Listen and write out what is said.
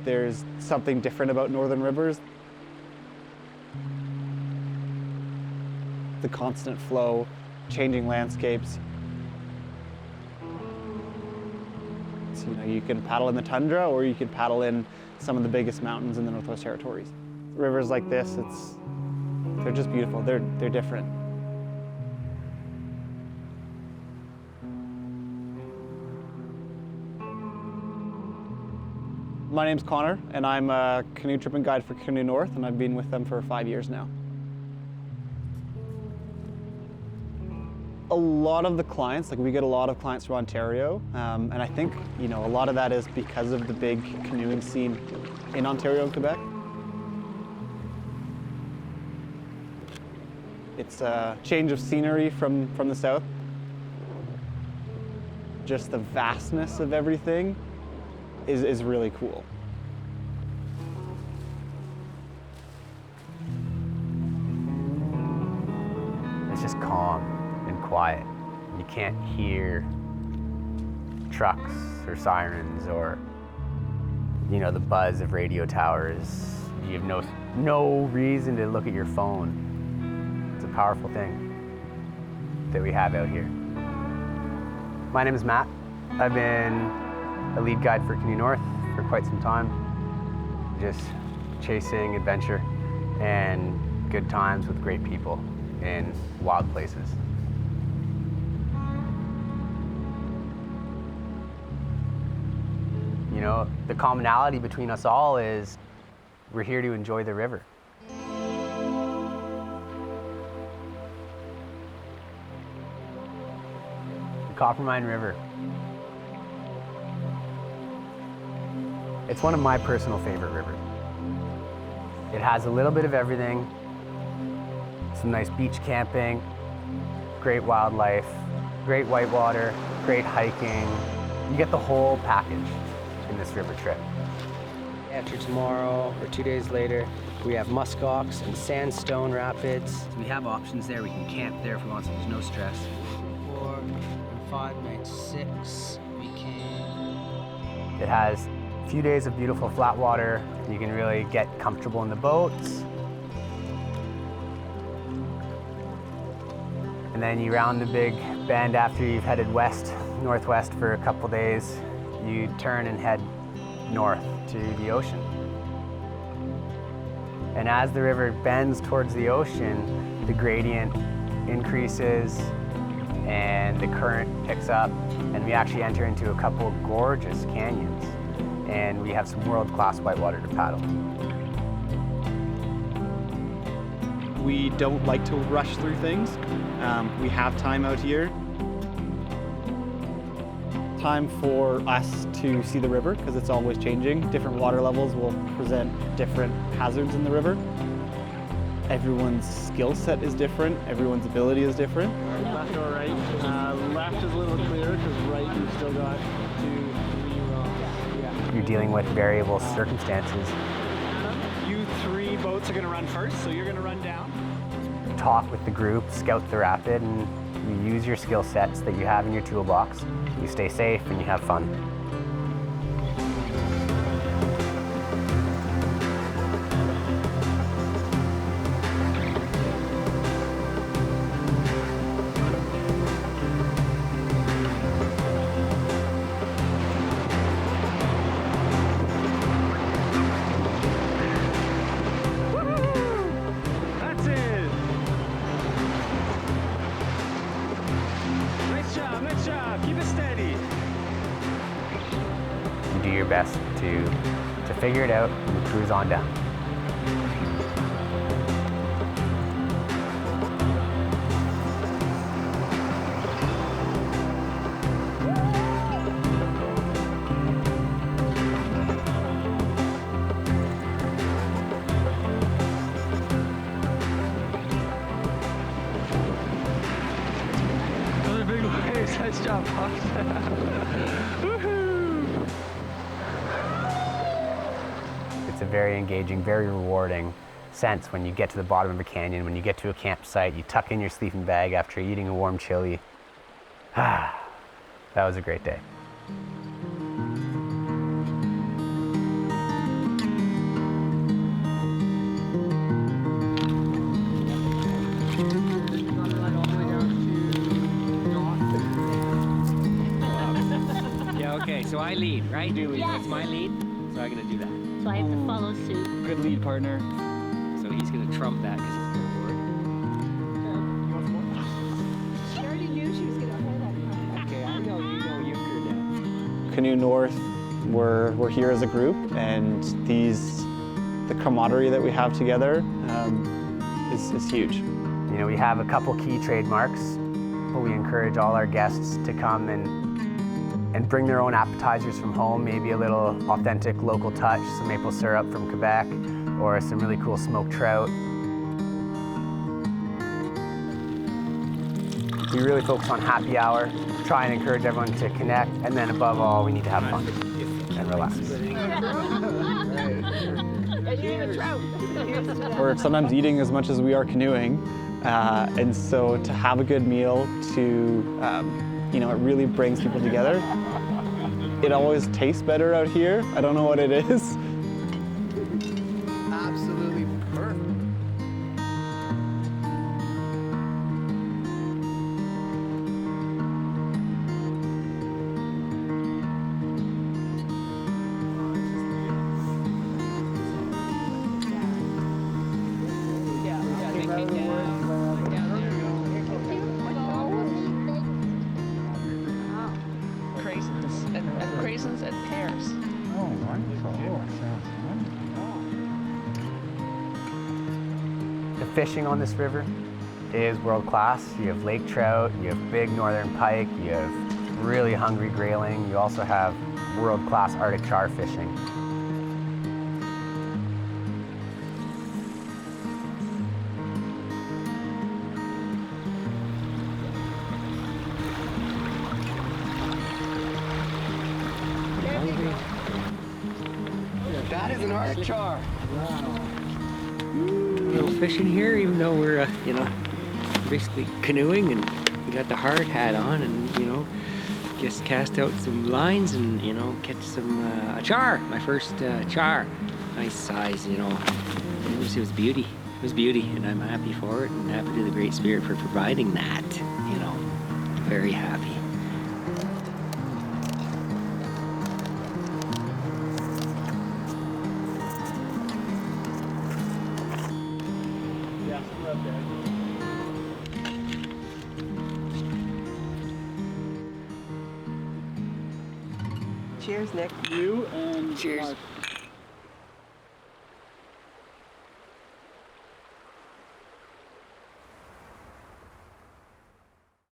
there's something different about northern rivers. The constant flow, changing landscapes. So, you can paddle in the tundra or you can paddle in some of the biggest mountains in the Northwest Territories. Rivers like this, they're just beautiful. They're different. My name's Connor, and I'm a canoe tripping guide for Canoe North, and I've been with them for 5 years now. A lot of the clients, we get a lot of clients from Ontario, and I think, a lot of that is because of the big canoeing scene in Ontario and Quebec. It's a change of scenery from the south. Just the vastness of everything is really cool. It's just calm and quiet. You can't hear trucks or sirens or, the buzz of radio towers. You have no reason to look at your phone. It's a powerful thing that we have out here. My name is Matt. I've been a lead guide for Canoe North for quite some time. Just chasing adventure and good times with great people in wild places. The commonality between us all is we're here to enjoy the river. The Coppermine River. It's one of my personal favorite rivers. It has a little bit of everything. Some nice beach camping, great wildlife, great whitewater, great hiking. You get the whole package in this river trip. After tomorrow, or 2 days later, we have muskox and sandstone rapids. We have options there. We can camp there if we want, so there's no stress. 4 and 5 nights, 6, we can. It has a few days of beautiful flat water. You can really get comfortable in the boats. And then you round the big bend after you've headed northwest for a couple days. You turn and head north to the ocean. And as the river bends towards the ocean, the gradient increases and the current picks up, and we actually enter into a couple of gorgeous canyons, and we have some world-class whitewater to paddle. We don't like to rush through things. We have time out here. Time for us to see the river, because it's always changing. Different water levels will present different hazards in the river. Everyone's skill set is different, everyone's ability is different. Left or right? Left is a little clearer, because right you've still got 2, 3 wrong. You're dealing with variable circumstances. You 3 boats are going to run first, so you're going to run down. Talk with the group, scout the rapid, and you use your skill sets that you have in your toolbox. You stay safe and you have fun. That's it! Nice job, keep it steady. You do your best to figure it out and cruise on down. Another big waves, nice job, Fox. Woohoo! It's a very engaging, very rewarding sense when you get to the bottom of a canyon, when you get to a campsite, you tuck in your sleeping bag after eating a warm chili. That was a great day. so I lead, right? You lead. That's my lead, so I'm gonna do that. So I have to follow suit. Good lead partner. So he's gonna trump that because he's going forward. She already knew she was gonna hold that. Okay, I know you know euchre now. Canoe North, we're here as a group, and the camaraderie that we have together is huge. You know, we have a couple key trademarks, but we encourage all our guests to come and bring their own appetizers from home, maybe a little authentic local touch, some maple syrup from Quebec, or some really cool smoked trout. We really focus on happy hour, try and encourage everyone to connect, and then above all, we need to have fun and relax. We're sometimes eating as much as we are canoeing, and so to have a good meal, it really brings people together. It always tastes better out here. I don't know what it is. Absolutely perfect. Craisins and pears. Oh, wonderful. Sounds wonderful. The fishing on this river is world class. You have lake trout, you have big northern pike, you have really hungry grayling. You also have world class Arctic char fishing. That is an Arctic char. Little fishing here, even though we're, basically canoeing, and we got the hard hat on, and, just cast out some lines and, catch some, a char, my first char. Nice size, it was beauty. It was beauty, and I'm happy for it, and happy to the Great Spirit for providing that, very happy. Cheers, Nick. You and Cheers. Mark.